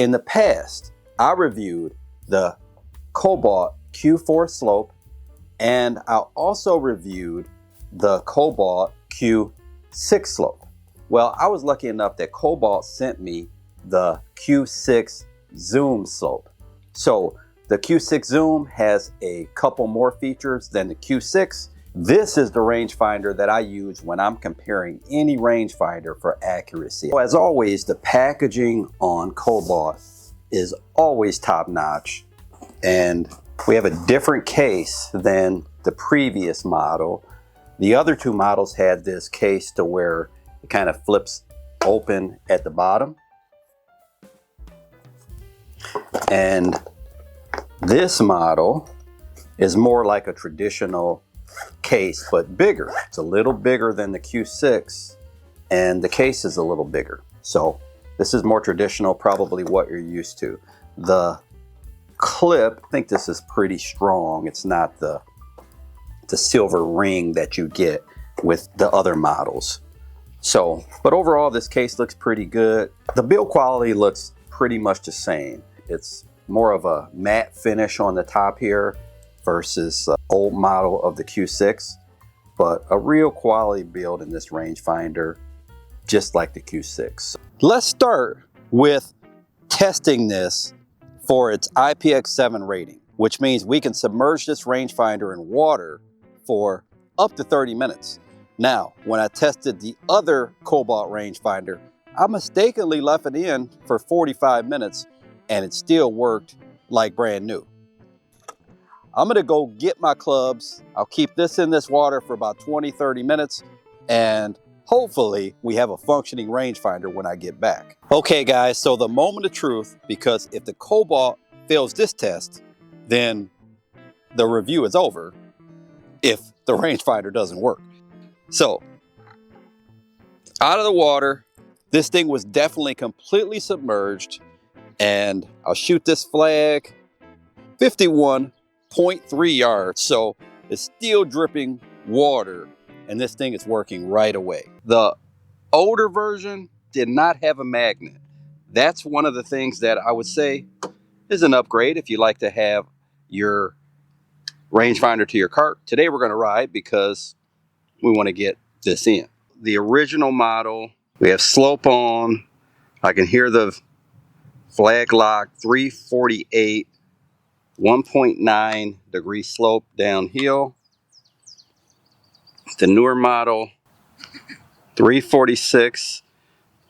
In the past, I reviewed the Cobalt Q4 slope, and I also reviewed the Cobalt Q6 slope. Well, I was lucky enough that Cobalt sent me the Q6 zoom slope. So the Q6 zoom has a couple more features than the Q6. This is the rangefinder that I use when I'm comparing any rangefinder for accuracy. So as always, the packaging on Cobalt is always top notch, and we have a different case than the previous model. The other two models had this case to where it kind of flips open at the bottom. And this model is more like a traditional case, but bigger. It's a little bigger than the Q6, and the case is a little bigger. So this is more traditional, probably what you're used to. The clip, I think this is pretty strong. It's not the silver ring that you get with the other models. So, but overall this case looks pretty good. The build quality looks pretty much the same. It's more of a matte finish on the top here versus old model of the Q6, but a real quality build in this rangefinder, just like the Q6. Let's start with testing this for its IPX7 rating, which means we can submerge this rangefinder in water for up to 30 minutes. Now, when I tested the other Cobalt rangefinder, I mistakenly left it in for 45 minutes and it still worked like brand new. I'm gonna go get my clubs. I'll keep this in this water for about 20-30 minutes, and hopefully we have a functioning rangefinder when I get back. Okay guys, so the moment of truth, because if the Cobalt fails this test, then the review is over if the rangefinder doesn't work. So, out of the water, this thing was definitely completely submerged, and I'll shoot this flag 51.3 yards, so it's still dripping water, and this thing is working right away. The older version did not have a magnet. That's one of the things that I would say is an upgrade if you like to have your rangefinder to your cart. Today we're going to ride because we want to get this in. The original model, we have slope on. I can hear the flag lock, 348, 1.9 degree slope downhill. The newer model, 346,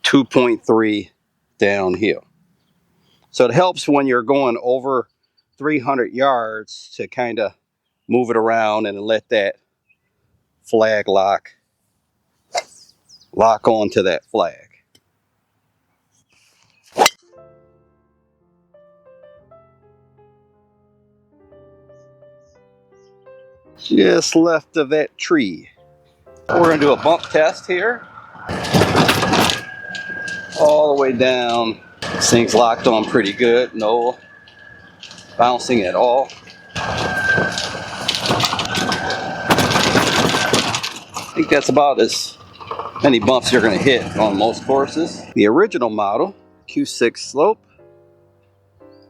2.3 downhill. So it helps when you're going over 300 yards to kind of move it around and let that flag lock onto that flag. Just left of that tree. We're going to do a bump test here. All the way down. This thing's locked on pretty good. No bouncing at all. I think that's about as many bumps you're going to hit on most courses. The original model, Q6 slope,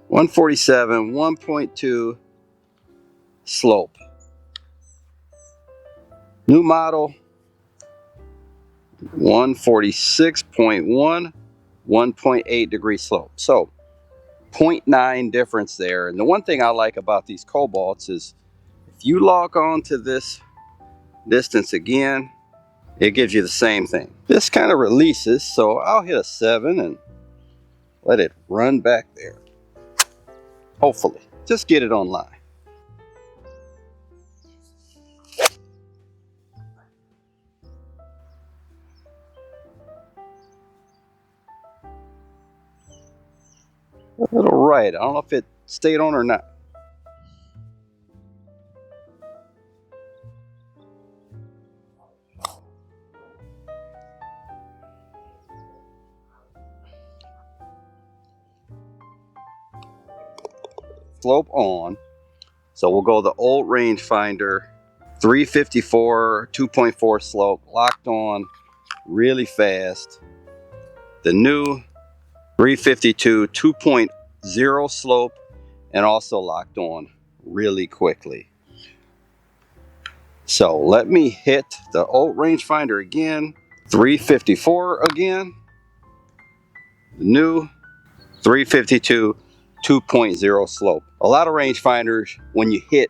147, 1.2 slope. New model, 146.1, 1.8 degree slope. So 0.9 difference there. And the one thing I like about these Cobalts is if you log on to this distance again, it gives you the same thing. This kind of releases, so I'll hit a 7 and let it run back there. Hopefully, just get it online. A little right. I don't know if it stayed on or not. Slope on. So we'll go the old rangefinder, 354, 2.4 slope, locked on really fast. The new 352, 2.0 slope, and also locked on really quickly. So let me hit the old rangefinder again. 354 again. The new 352, 2.0 slope. A lot of rangefinders, when you hit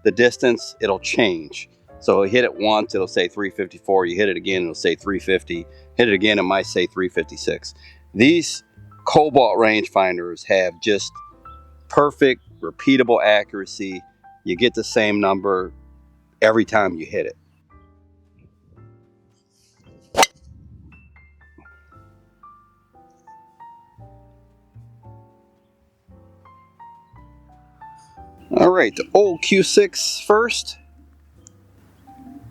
the distance, it'll change. So hit it once, it'll say 354. You hit it again, it'll say 350. Hit it again, it might say 356. These Cobalt rangefinders have just perfect, repeatable accuracy. You get the same number every time you hit it. All right, the old Q6 first,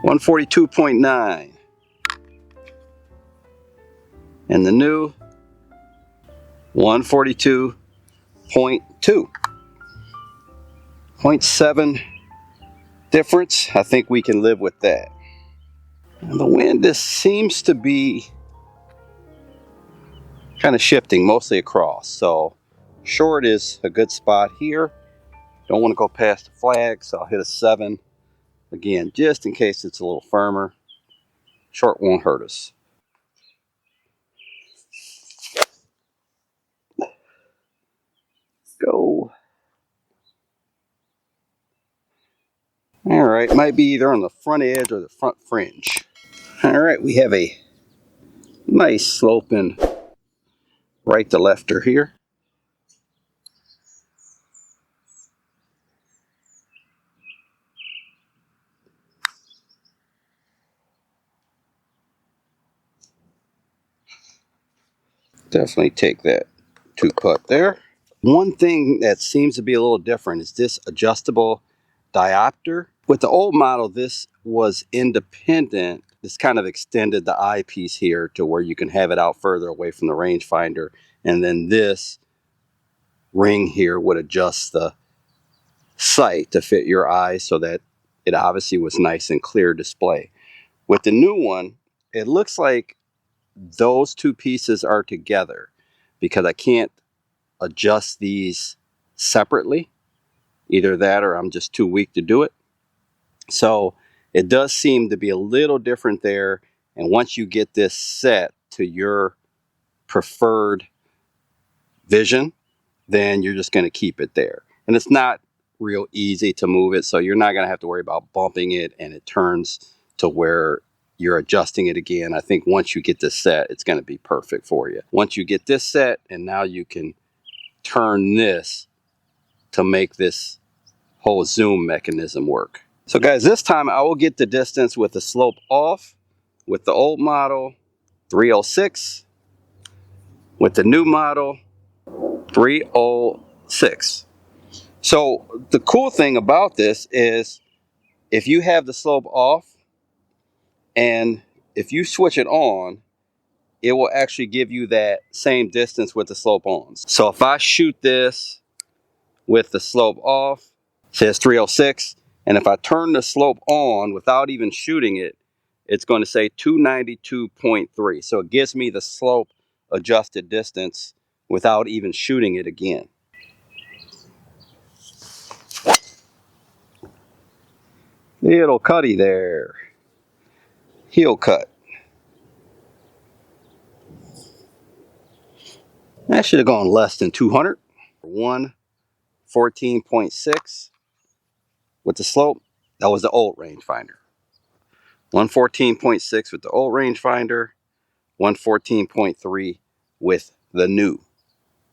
142.9. And the new 142.2. 0.7 difference. I think we can live with that. And the wind, this seems to be kind of shifting mostly across. So short is a good spot here. Don't want to go past the flag, so I'll hit a 7. Again, just in case it's a little firmer. Short won't hurt us. Go. All right, might be either on the front edge or the front fringe. All right, we have a nice sloping right to lefter here. Definitely take that 2-putt there. One thing that seems to be a little different is this adjustable diopter. With the old model, this was independent. This kind of extended the eyepiece here to where you can have it out further away from the rangefinder. And then this ring here would adjust the sight to fit your eyes so that it obviously was nice and clear display. With the new one, it looks like those two pieces are together because I can't adjust these separately. Either that or I'm just too weak to do it. So it does seem to be a little different there. And once you get this set to your preferred vision, then you're just going to keep it there. And it's not real easy to move it, so you're not going to have to worry about bumping it and it turns to where you're adjusting it again. I think once you get this set, it's going to be perfect for you. Once you get this set, and now you can turn this to make this whole zoom mechanism work. So guys, this time I will get the distance with the slope off with the old model 306, with the new model 306. So the cool thing about this is if you have the slope off and if you switch it on, it will actually give you that same distance with the slope on. So if I shoot this with the slope off, it says 306, and if I turn the slope on without even shooting it, it's going to say 292.3. So it gives me the slope adjusted distance without even shooting it again. Little cutty there. Heel cut. That should have gone less than 200. 114.6 with the slope. That was the old rangefinder. 114.6 with the old rangefinder. 114.3 with the new.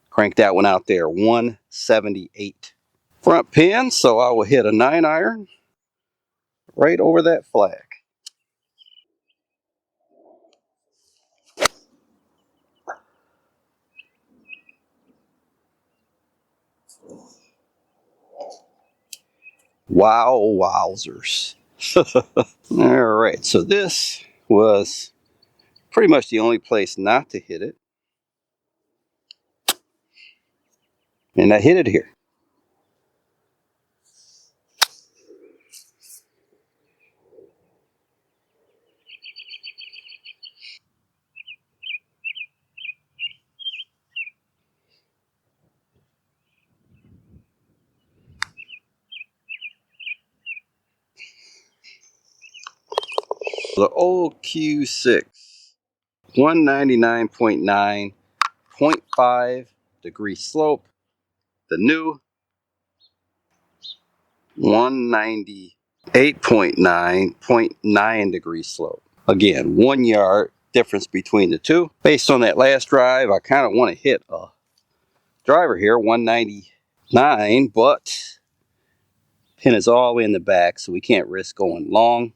Crank that one out there. 178. Front pin, so I will hit a 9-iron right over that flag. Wow, wowzers. All right, so this was pretty much the only place not to hit it. And I hit it here. The old Q6, 199.9, 0.5 degree slope. The new 198.9, 0.9 degree slope. Again, 1 yard difference between the two. Based on that last drive, I kind of want to hit a driver here, 199, but pin is all the way in the back, so we can't risk going long.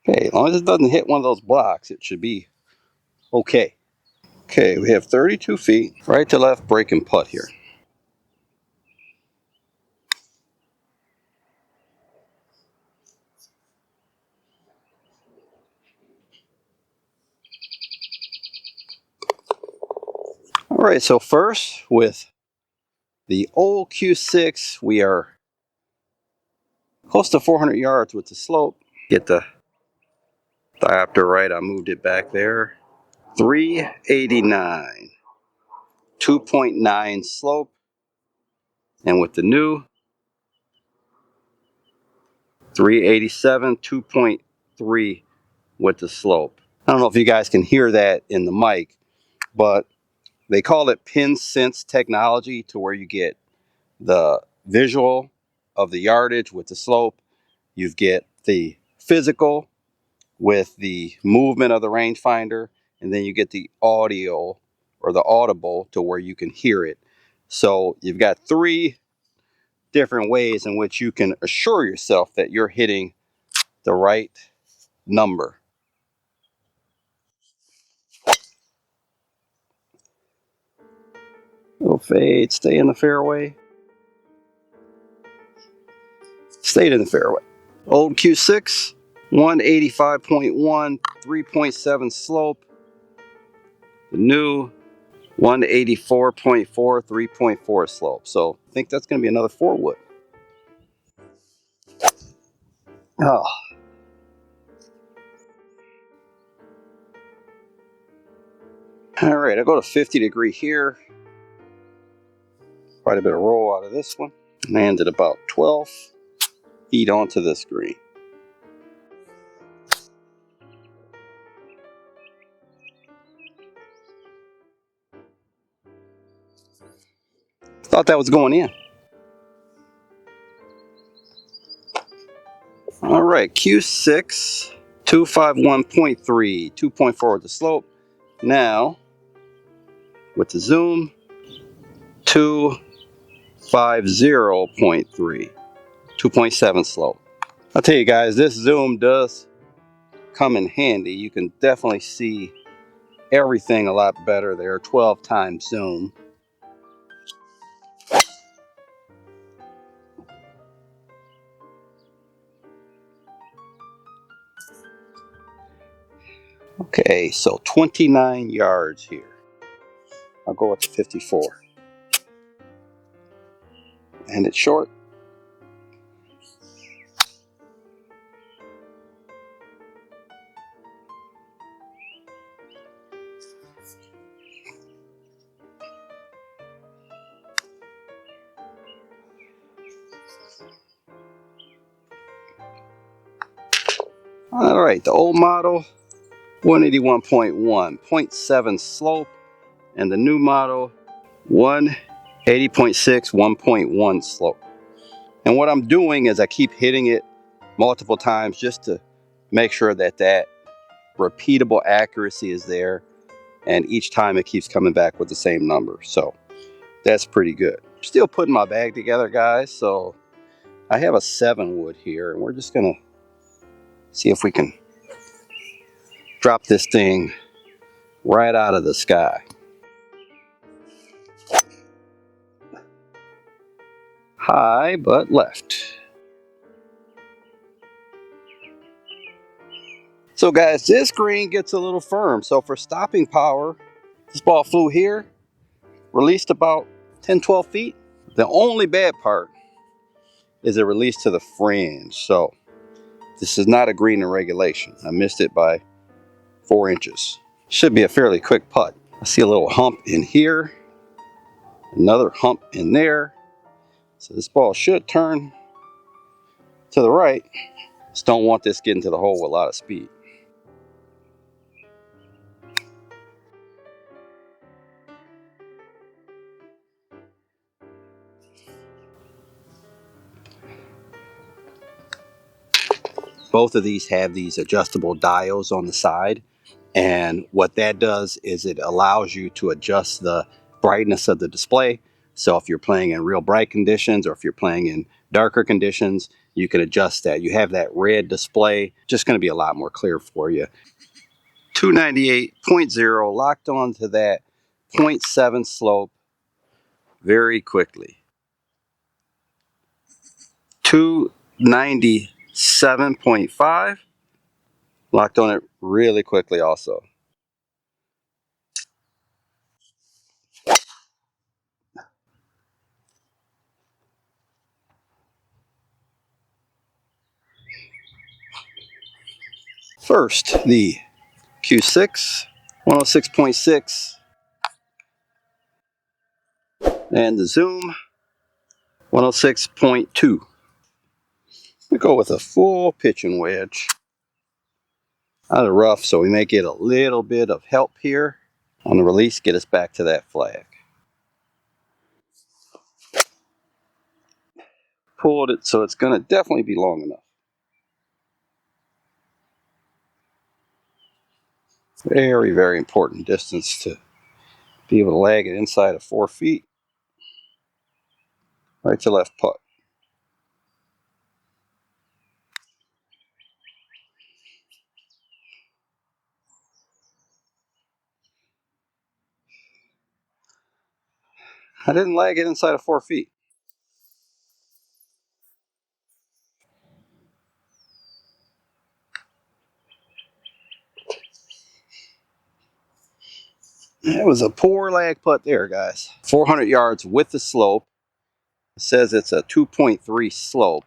Okay, as long as it doesn't hit one of those blocks, it should be okay. Okay, we have 32 feet, right to left break and putt here. All right, so first with the old Q6, we are close to 400 yards with the slope. Get the diopter right, I moved it back there. 389, 2.9 slope. And with the new 387, 2.3 with the slope. I don't know if you guys can hear that in the mic, but they call it pin sense technology, to where you get the visual of the yardage with the slope. You get the physical with the movement of the rangefinder, and then you get the audio or the audible to where you can hear it. So you've got 3 different ways in which you can assure yourself that you're hitting the right number. Little fade, stay in the fairway. Stayed in the fairway. Old Q6, 185.1, 3.7 slope. The new 184.4, 3.4 slope. So I think that's going to be another 4 wood. Oh. All right, I go to 50 degree here. Quite a bit of roll out of this one. Landed about 12 feet onto this green. Thought that was going in. All right, Q6, 251.3, 2.4 with the slope. Now, with the zoom, 250.3, 2.7 slope. I'll tell you guys, this zoom does come in handy. You can definitely see everything a lot better there. 12 times zoom. Okay, so 29 yards here. I'll go up to 54. And it's short. All right, the old model, 181.1, 0.7 slope, and the new model, 180.6, 1.1 slope. And what I'm doing is I keep hitting it multiple times just to make sure that that repeatable accuracy is there, and each time it keeps coming back with the same number. So that's pretty good. Still putting my bag together, guys. So I have a 7 wood here, and we're just gonna see if we can drop this thing right out of the sky. High, but left. So guys, this green gets a little firm. So for stopping power, this ball flew here, released about 10, 12 feet. The only bad part is it released to the fringe. So this is not a green in regulation. I missed it by 4 inches. Should be a fairly quick putt. I see a little hump in here. Another hump in there. So this ball should turn to the right. Just don't want this getting to the hole with a lot of speed. Both of these have these adjustable diodes on the side. And what that does is it allows you to adjust the brightness of the display. So if you're playing in real bright conditions or if you're playing in darker conditions, you can adjust that. You have that red display, just going to be a lot more clear for you. 298.0 locked onto that 0.7 slope very quickly. 297.5 locked on it really quickly also. First, the Q6, 106.6, and the Zoom, 106.2. We go with a full pitching wedge out of the rough, so we may get a little bit of help here on the release, get us back to that flag. Pulled it, so it's going to definitely be long enough. Very, very important distance to be able to lag it inside of 4 feet. Right to left putt. I didn't lag it inside of 4 feet. It was a poor lag putt there, guys. 400 yards with the slope. It says it's a 2.3 slope.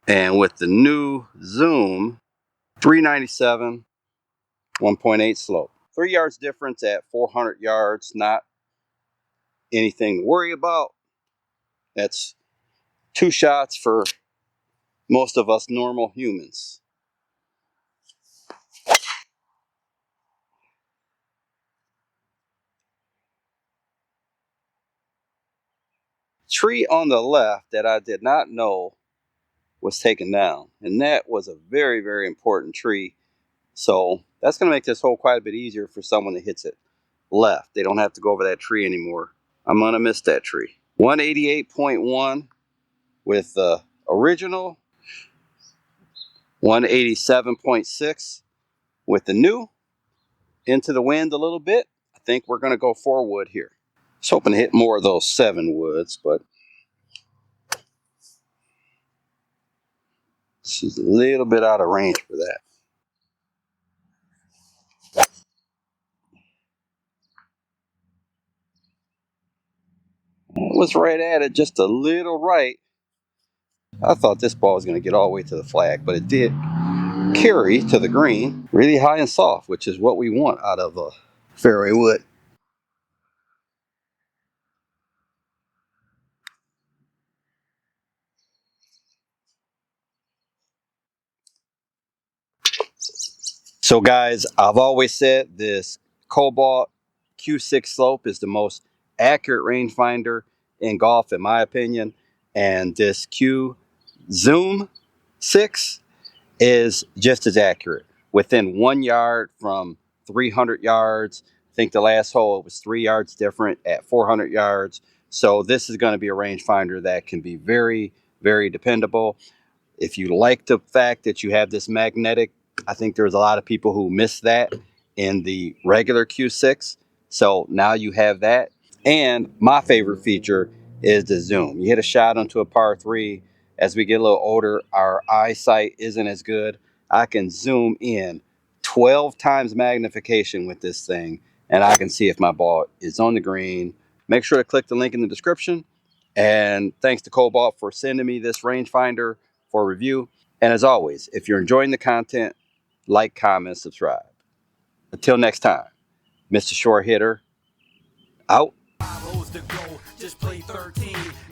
And with the new Zoom, 397, 1.8 slope. 3 yards difference at 400 yards, not anything to worry about. That's 2 shots for most of us normal humans. Tree on the left that I did not know was taken down, and that was a very, very important tree. So that's going to make this hole quite a bit easier for someone that hits it left. They don't have to go over that tree anymore. I'm going to miss that tree. 188.1 with the original, 187.6 with the new. Into the wind a little bit. I think we're going to go 4 wood here. I was hoping to hit more of those 7 woods, but she's a little bit out of range for that. It was right at it, just a little right. I thought this ball was going to get all the way to the flag, but it did carry to the green really high and soft, which is what we want out of a fairway wood. So guys, I've always said this Cobalt Q6 slope is the most accurate rangefinder in golf, in my opinion. And this Q Zoom 6 is just as accurate. Within 1 yard from 300 yards. I think the last hole it was 3 yards different at 400 yards. So this is going to be a rangefinder that can be very, very dependable. If you like the fact that you have this magnetic, I think there's a lot of people who miss that in the regular Q6. So now you have that. And my favorite feature is the zoom. You hit a shot onto a par 3. As we get a little older, our eyesight isn't as good. I can zoom in 12 times magnification with this thing, and I can see if my ball is on the green. Make sure to click the link in the description. And thanks to Cobalt for sending me this rangefinder for review. And as always, if you're enjoying the content, like, comment, subscribe. Until next time, Mr. Short Hitter, out. just play 13.